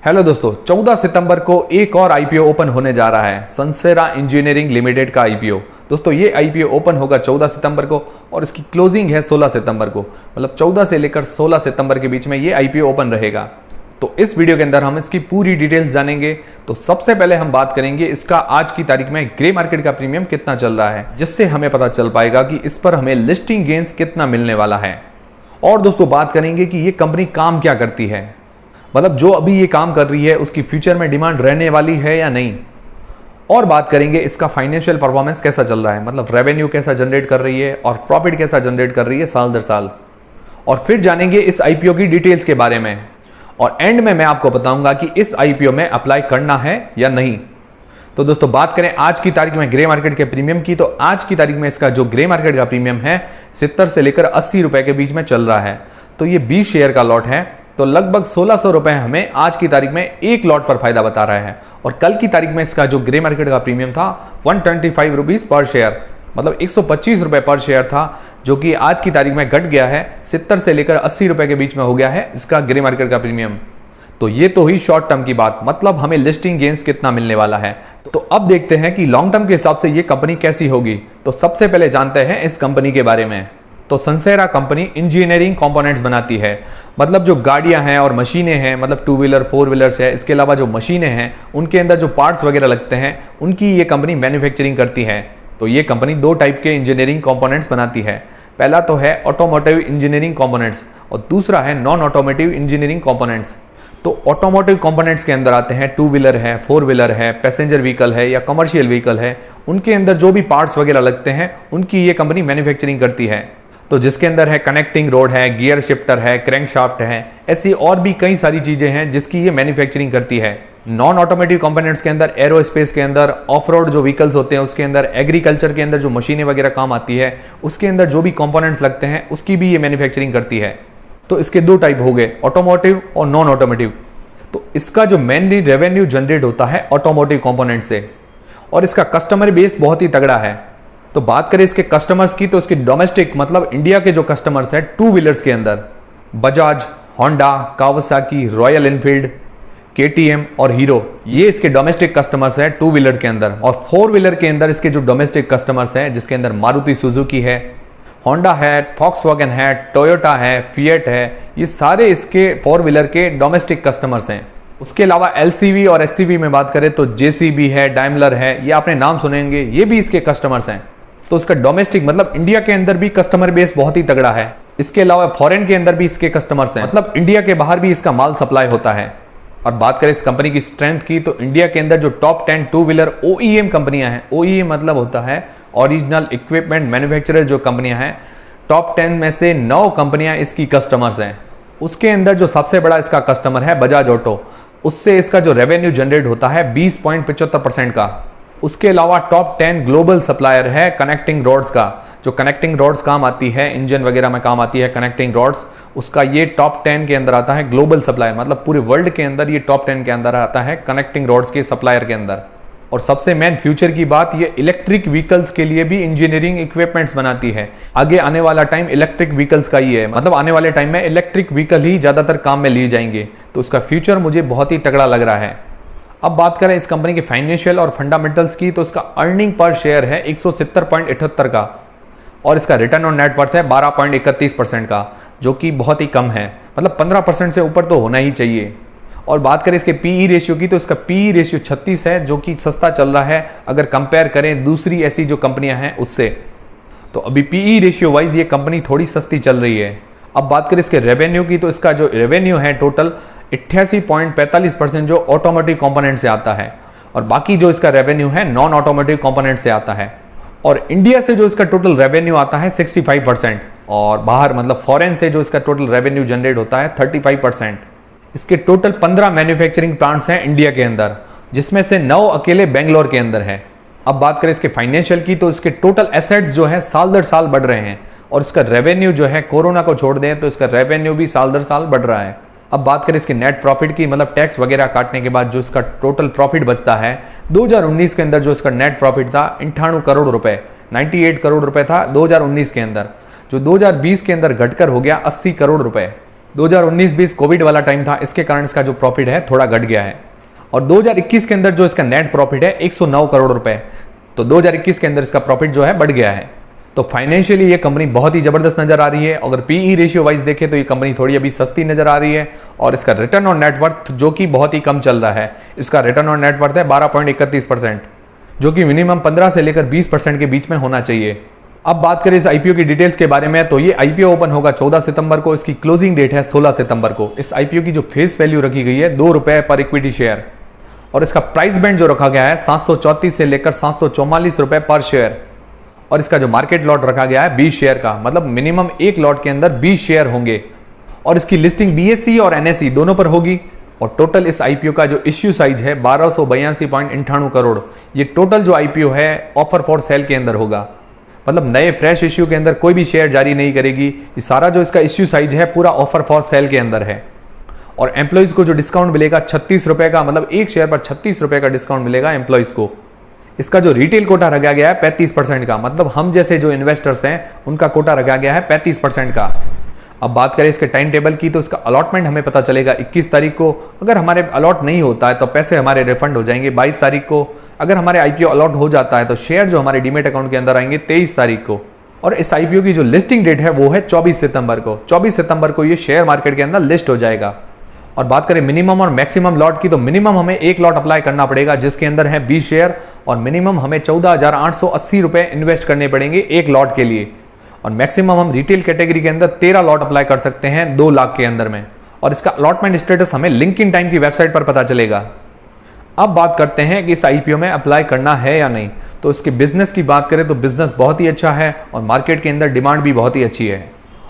Hello दोस्तों, 14 सितंबर को एक और आईपीओ ओपन होने जा रहा है, सनसेरा इंजीनियरिंग लिमिटेड का आईपीओ। दोस्तों ये आईपीओ ओपन होगा 14 सितंबर को और इसकी क्लोजिंग है 16 सितंबर को। मतलब 14 से लेकर 16 सितंबर के बीच में ये आईपीओ ओपन रहेगा। तो इस वीडियो के अंदर हम इसकी पूरी डिटेल्स जानेंगे। तो सबसे पहले हम बात करेंगे इसका आज की तारीख में ग्रे मार्केट का प्रीमियम कितना चल रहा है, जिससे हमें पता चल पाएगा कि इस पर हमें लिस्टिंग गेन्स कितना मिलने वाला है। और दोस्तों बात करेंगे कि ये कंपनी काम क्या करती है, मतलब जो अभी ये काम कर रही है उसकी फ्यूचर में डिमांड रहने वाली है या नहीं। और बात करेंगे इसका फाइनेंशियल परफॉर्मेंस कैसा चल रहा है, मतलब रेवेन्यू कैसा जनरेट कर रही है और प्रॉफिट कैसा जनरेट कर रही है साल दर साल। और फिर जानेंगे इस आईपीओ की डिटेल्स के बारे में। और एंड में मैं आपको बताऊंगा कि इस आईपीओ में अप्लाई करना है या नहीं। तो दोस्तों बात करें आज की तारीख में ग्रे मार्केट के प्रीमियम की, तो आज की तारीख में इसका जो ग्रे मार्केट का प्रीमियम है 70 से लेकर 80 रुपए के बीच में चल रहा है। तो ये 20 शेयर का लॉट है, तो लगभग 1600 रुपए हमें आज की तारीख में एक लॉट पर फायदा बता रहा है। और कल की तारीख में इसका जो ग्रे मार्केट का प्रीमियम था 125 रुपीज पर शेयर, मतलब 125 रुपए पर शेयर था, जो कि आज की तारीख में घट गया है, 70 से लेकर 80 रुपए के बीच में हो गया है इसका ग्रे मार्केट का प्रीमियम। तो ये तो हुई शॉर्ट टर्म की बात, मतलब हमें लिस्टिंग गेन्स कितना मिलने वाला है। तो अब देखते हैं कि लॉन्ग टर्म के हिसाब से ये कंपनी कैसी होगी। तो सबसे पहले जानते हैं इस कंपनी के बारे में। तो सनसेरा कंपनी इंजीनियरिंग कंपोनेंट्स बनाती है, मतलब जो गाड़ियां हैं और मशीनें हैं, मतलब 2 व्हीलर 4 व्हीलर्स है, इसके अलावा जो मशीनें हैं उनके अंदर जो पार्ट्स वगैरह लगते हैं उनकी ये कंपनी मैन्युफैक्चरिंग करती है। तो ये कंपनी दो टाइप के इंजीनियरिंग कंपोनेंट्स बनाती है। पहला तो है ऑटोमोटिव इंजीनियरिंग कंपोनेंट्स और दूसरा है नॉन ऑटोमोटिव इंजीनियरिंग कंपोनेंट्स। तो ऑटोमोटिव कंपोनेंट्स के अंदर आते हैं 2 व्हीलर है, 4 व्हीलर है, पैसेंजर व्हीकल है या कमर्शियल व्हीकल है, उनके अंदर जो भी पार्ट्स वगैरह लगते हैं उनकी ये कंपनी मैन्युफैक्चरिंग करती है। तो जिसके अंदर है कनेक्टिंग रोड है, गियर शिफ्टर है, क्रैंकशाफ्ट है, ऐसी और भी कई सारी चीजें हैं जिसकी ये मैन्युफैक्चरिंग करती है। नॉन ऑटोमेटिव कंपोनेंट्स के अंदर एरोस्पेस के अंदर, ऑफ रोड जो व्हीकल्स होते हैं उसके अंदर, एग्रीकल्चर के अंदर जो मशीनें वगैरह काम आती है उसके अंदर जो भी कंपोनेंट्स लगते हैं उसकी भी ये मैन्युफैक्चरिंग करती है। तो इसके दो टाइप हो गए, ऑटोमोटिव और नॉन ऑटोमोटिव। तो इसका जो मेनली रेवेन्यू जनरेट होता है ऑटोमोटिव कंपोनेंट से, और इसका कस्टमर बेस बहुत ही तगड़ा है। तो बात करें इसके कस्टमर्स की, तो इसके डोमेस्टिक मतलब इंडिया के जो कस्टमर्स हैं 2 व्हीलर्स के अंदर Bajaj, Honda, Kawasaki, royal Enfield, KTM और हीरो, ये इसके डोमेस्टिक कस्टमर्स हैं 2 व्हीलर के अंदर। और 4 व्हीलर के अंदर इसके जो डोमेस्टिक कस्टमर्स हैं जिसके अंदर मारुति सुजुकी है, होंडा है, फॉक्सवैगन है, टोयोटा है, फिएट है, ये सारे इसके 4 व्हीलर के डोमेस्टिक कस्टमर्स हैं। उसके अलावा एलसीवी और एचसीवी में बात करें तो जेसीबी है, डाइमलर है, ये आपने नाम सुनेंगे, ये भी इसके कस्टमर्स हैं। तो इसका डोमेस्टिक मतलब इंडिया के अंदर भी कस्टमर बेस बहुत ही तगड़ा है। इसके अलावा फॉरेन के अंदर भी इसके कस्टमर्स हैं, मतलब इंडिया के बाहर भी इसका माल सप्लाई होता है। और बात करें इस कंपनी की स्ट्रेंथ की, तो इंडिया के अंदर जो टॉप 10 2 व्हीलर ओईएम कंपनियां हैं, ओईएम मतलब होता है ओरिजिनल इक्विपमेंट मैन्युफैक्चरर, जो कंपनियां हैं टॉप 10 में से 9 कंपनियां इसकी कस्टमर्स हैं। उसके अंदर जो सबसे बड़ा इसका कस्टमर है बजाज ऑटो, उससे इसका जो रेवेन्यू जनरेट होता है 20.75% का। उसके अलावा टॉप 10 ग्लोबल सप्लायर है कनेक्टिंग रॉड्स का, जो कनेक्टिंग रॉड्स काम आती है, इंजन वगैरह में काम आती है कनेक्टिंग रॉड्स, उसका ये टॉप 10 के अंदर आता है ग्लोबल सप्लायर, मतलब पूरे वर्ल्ड के अंदर ये टॉप 10 के अंदर आता है कनेक्टिंग रॉड्स के सप्लायर के अंदर। और सबसे मेन फ्यूचर की बात, ये इलेक्ट्रिक व्हीकल्स के लिए भी इंजीनियरिंग इक्विपमेंट्स बनाती है। आगे आने वाला टाइम इलेक्ट्रिक व्हीकल्स का ही है, मतलब आने वाले टाइम में इलेक्ट्रिक व्हीकल ही ज्यादातर काम में लिए जाएंगे। तो उसका फ्यूचर मुझे बहुत ही तगड़ा लग रहा है। अब बात करें इस कंपनी के फाइनेंशियल और फंडामेंटल्स की, तो इसका अर्निंग पर शेयर है 170.78 का और इसका रिटर्न ऑन नेटवर्थ है 12.31% का, जो कि बहुत ही कम है, मतलब 15% से ऊपर तो होना ही चाहिए। और बात करें इसके पीई रेशियो की, तो इसका पीई रेशियो 36 है, जो कि सस्ता चल रहा है अगर कंपेयर करें दूसरी ऐसी जो कंपनियां हैं उससे। तो अभी पीई रेशियो वाइज ये कंपनी थोड़ी सस्ती चल रही है। अब बात करें इसके रेवेन्यू की, तो इसका जो रेवेन्यू है टोटल 88.45% जो ऑटोमोटिव कंपोनेंट से आता है, और बाकी जो इसका रेवेन्यू है नॉन ऑटोमोटिव कंपोनेंट से आता है। और इंडिया से जो इसका टोटल रेवेन्यू आता है 65%, और बाहर मतलब फॉरेन से जो इसका टोटल रेवेन्यू जनरेट होता है 35%। इसके टोटल 15 मैन्युफैक्चरिंग प्लांट्स हैं इंडिया के अंदर, जिसमें से 9 अकेले बेंगलोर के अंदर है। अब बात करें इसके फाइनेंशियल की, तो इसके टोटल एसेट्स जो है साल दर साल बढ़ रहे हैं, और इसका रेवेन्यू जो है कोरोना को छोड़ दें तो इसका रेवेन्यू भी साल दर साल बढ़ रहा है। अब बात करें इसके नेट प्रॉफिट की, मतलब टैक्स वगैरह काटने के बाद जो इसका टोटल प्रॉफिट बचता है, 2019 के अंदर जो इसका नेट प्रॉफिट था 98 करोड़ रुपए, 98 करोड़ रुपए था 2019 के अंदर, जो 2020 के अंदर घटकर हो गया 80 करोड़ रुपए। 2019-20 कोविड वाला टाइम था, इसके कारण इसका जो प्रॉफिट है थोड़ा घट गया है। और 2021 के अंदर जो इसका नेट प्रॉफिट है 109 करोड़ रुपए, तो 2021 के अंदर इसका प्रॉफिट जो है बढ़ गया है। तो फाइनेंशियली ये कंपनी बहुत ही जबरदस्त नजर आ रही है। अगर पीई रेशियो वाइज देखें तो ये कंपनी थोड़ी अभी सस्ती नजर आ रही है। और इसका रिटर्न ऑन नेटवर्थ जो कि बहुत ही कम चल रहा है, इसका रिटर्न ऑन नेटवर्थ है 12.31%, जो कि मिनिमम 15 से लेकर 20% के बीच में होना चाहिए। अब बात करें इस आईपीओ की डिटेल्स के बारे में, तो ये आईपीओ ओपन होगा 14 सितंबर को, इसकी क्लोजिंग डेट है 16 सितंबर को। इस आईपीओ की जो फेस वैल्यू रखी गई है 2 रुपए पर इक्विटी शेयर, और इसका प्राइस बैंड जो रखा गया है 734 से लेकर 744 रुपए पर शेयर। और इसका जो मार्केट लॉट रखा गया है 20 शेयर का, मतलब मिनिमम एक लॉट के अंदर 20 शेयर होंगे। और इसकी लिस्टिंग बीएसई और एनएसई दोनों पर होगी। और टोटल इस आईपीओ का जो इश्यू साइज है 1282.98 करोड़, ये टोटल जो आईपीओ है ऑफर फॉर सेल के अंदर होगा। मतलब नए फ्रेश इश्यू के अंदर कोई भी शेयर जारी नहीं करेगी। ये सारा जो इसका इश्यू साइज है पूरा ऑफर फॉर सेल के अंदर है। और एम्प्लॉइज को जो डिस्काउंट मिलेगा 36 रुपए का, मतलब एक शेयर पर 36 रुपए का डिस्काउंट मिलेगा एम्प्लॉइज को। इसका जो रिटेल कोटा रखा गया है 35% का, मतलब हम जैसे जो इन्वेस्टर्स हैं उनका कोटा रखा गया है 35% का। अब बात करें इसके टाइम टेबल की, तो इसका अलॉटमेंट हमें पता चलेगा 21 तारीख को। अगर हमारे अलॉट नहीं होता है तो पैसे हमारे रिफंड हो जाएंगे 22 तारीख को। अगर हमारे आईपीओ अलॉट हो जाता है तो शेयर जो हमारे डीमेट अकाउंट के अंदर आएंगे 23 तारीख को। और इस आईपीओ की जो लिस्टिंग डेट है वो है 24 सितंबर को। 24 सितंबर को ये शेयर मार्केट के अंदर लिस्ट हो जाएगा। और बात करें मिनिमम और मैक्सिमम लॉट की, तो मिनिमम हमें एक लॉट अप्लाई करना पड़ेगा जिसके अंदर है 20 शेयर, और मिनिमम हमें 14,880 रुपए इन्वेस्ट करने पड़ेंगे एक लॉट के लिए। और मैक्सिमम हम रिटेल कैटेगरी के अंदर 13 लॉट अप्लाई कर सकते हैं 2 लाख के अंदर में। और इसका अलॉटमेंट स्टेटस हमें लिंक्डइन टाइम की वेबसाइट पर पता चलेगा। अब बात करते हैं कि इस आईपीओ में अप्लाई करना है या नहीं। तो इसके बिजनेस की बात करें तो बिजनेस बहुत ही अच्छा है और मार्केट के अंदर डिमांड भी बहुत ही अच्छी है।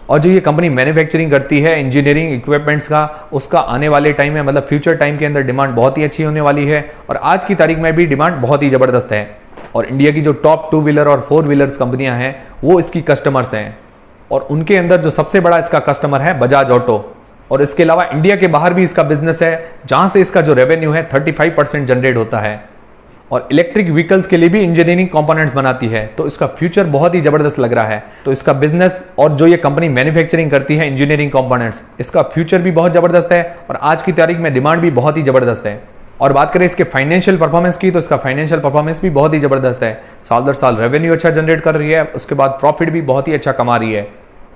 और जो ये कंपनी मैन्युफैक्चरिंग करती है इंजीनियरिंग इक्विपमेंट्स का, उसका आने वाले टाइम में मतलब फ्यूचर टाइम के अंदर डिमांड बहुत ही अच्छी होने वाली है। और आज की तारीख में भी डिमांड बहुत ही ज़बरदस्त है। और इंडिया की जो टॉप 2 व्हीलर और 4 व्हीलर्स कंपनियां हैं वो इसकी कस्टमर्स हैं। और उनके अंदर जो सबसे बड़ा इसका कस्टमर है बजाज ऑटो। और इसके अलावा इंडिया के बाहर भी इसका बिजनेस है, जहां से इसका जो रेवेन्यू है 35% जनरेट होता है। और इलेक्ट्रिक व्हीकल्स के लिए भी इंजीनियरिंग कंपोनेंट्स बनाती है, तो इसका फ्यूचर बहुत ही जबरदस्त लग रहा है। तो इसका बिजनेस और जो ये कंपनी मैन्युफैक्चरिंग करती है इंजीनियरिंग कंपोनेंट्स, इसका फ्यूचर भी बहुत जबरदस्त है और आज की तारीख में डिमांड भी बहुत ही जबरदस्त है। और बात करें इसके फाइनेंशियल परफॉर्मेंस की, तो इसका फाइनेंशियल परफॉर्मेंस भी बहुत ही जबरदस्त है। साल दर साल रेवेन्यू अच्छा जनरेट कर रही है, उसके बाद प्रॉफिट भी बहुत ही अच्छा कमा रही है।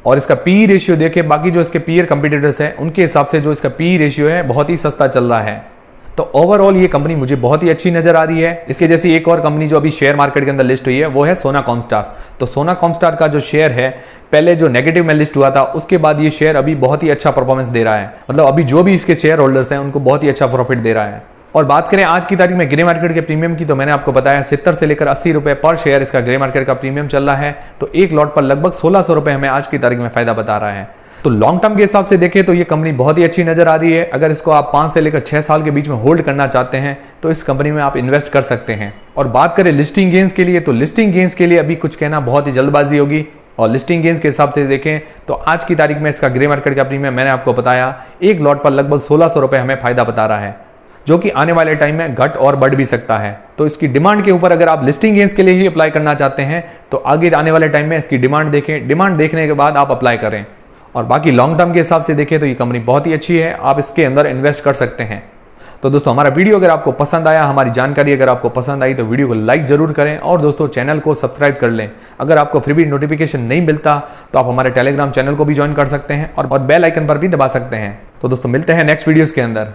और इसका पी रेशियो देखें, बाकी जो इसके पीयर कंपटीटर्स हैं उनके हिसाब से जो इसका पी रेशियो है बहुत ही सस्ता चल रहा है। तो ओवरऑल ये कंपनी मुझे बहुत ही अच्छी नजर आ रही है। इसके जैसी एक और कंपनी जो अभी शेयर मार्केट के अंदर लिस्ट हुई है वो है सोना कॉमस्टार। तो सोना कॉमस्टार का जो शेयर है पहले जो नेगेटिव में लिस्ट हुआ था, उसके बाद ये शेयर अभी बहुत ही अच्छा परफॉर्मेंस दे रहा है। मतलब अभी जो भी इसके शेयर होल्डर्स हैं उनको बहुत ही अच्छा प्रॉफिट दे रहा है। और बात करें आज की तारीख में ग्रे मार्केट के प्रीमियम की, तो मैंने आपको बताया 70 से लेकर 80 रुपए पर शेयर इसका ग्रे मार्केट का प्रीमियम चल रहा है। तो एक लॉट पर लगभग 1600 रुपए हमें आज की तारीख में फायदा बता रहा है। तो लॉन्ग टर्म के हिसाब से देखें तो ये कंपनी बहुत ही अच्छी नजर आ रही है। अगर इसको आप 5 से लेकर 6 साल के बीच में होल्ड करना चाहते हैं तो इस कंपनी में आप इन्वेस्ट कर सकते हैं। और बात करें लिस्टिंग गेन्स के लिए, तो लिस्टिंग गेन्स के लिए अभी कुछ कहना बहुत ही जल्दबाजी होगी। और लिस्टिंग गेन्स के हिसाब से देखें तो आज की तारीख में इसका ग्रे मार्केट का प्रीमियम मैंने आपको बताया एक लॉट पर लगभग 1600 रुपए हमें फायदा बता रहा है, जो कि आने वाले टाइम में घट और बढ़ भी सकता है। तो इसकी डिमांड के ऊपर अगर आप लिस्टिंग गेन्स के लिए ही अप्लाई करना चाहते हैं तो आगे आने वाले टाइम में इसकी डिमांड देखें, डिमांड देखने के बाद आप अप्लाई करें। और बाकी लॉन्ग टर्म के हिसाब से देखें तो ये कंपनी बहुत ही अच्छी है, आप इसके अंदर इन्वेस्ट कर सकते हैं। तो दोस्तों हमारा वीडियो अगर आपको पसंद आया, हमारी जानकारी अगर आपको पसंद आई तो वीडियो को लाइक जरूर करें और दोस्तों चैनल को सब्सक्राइब कर लें। अगर आपको फिर भी नोटिफिकेशन नहीं मिलता तो आप हमारे टेलीग्राम चैनल को भी ज्वाइन कर सकते हैं और बेल आइकन पर भी दबा सकते हैं। तो दोस्तों मिलते हैं नेक्स्ट वीडियोस के अंदर।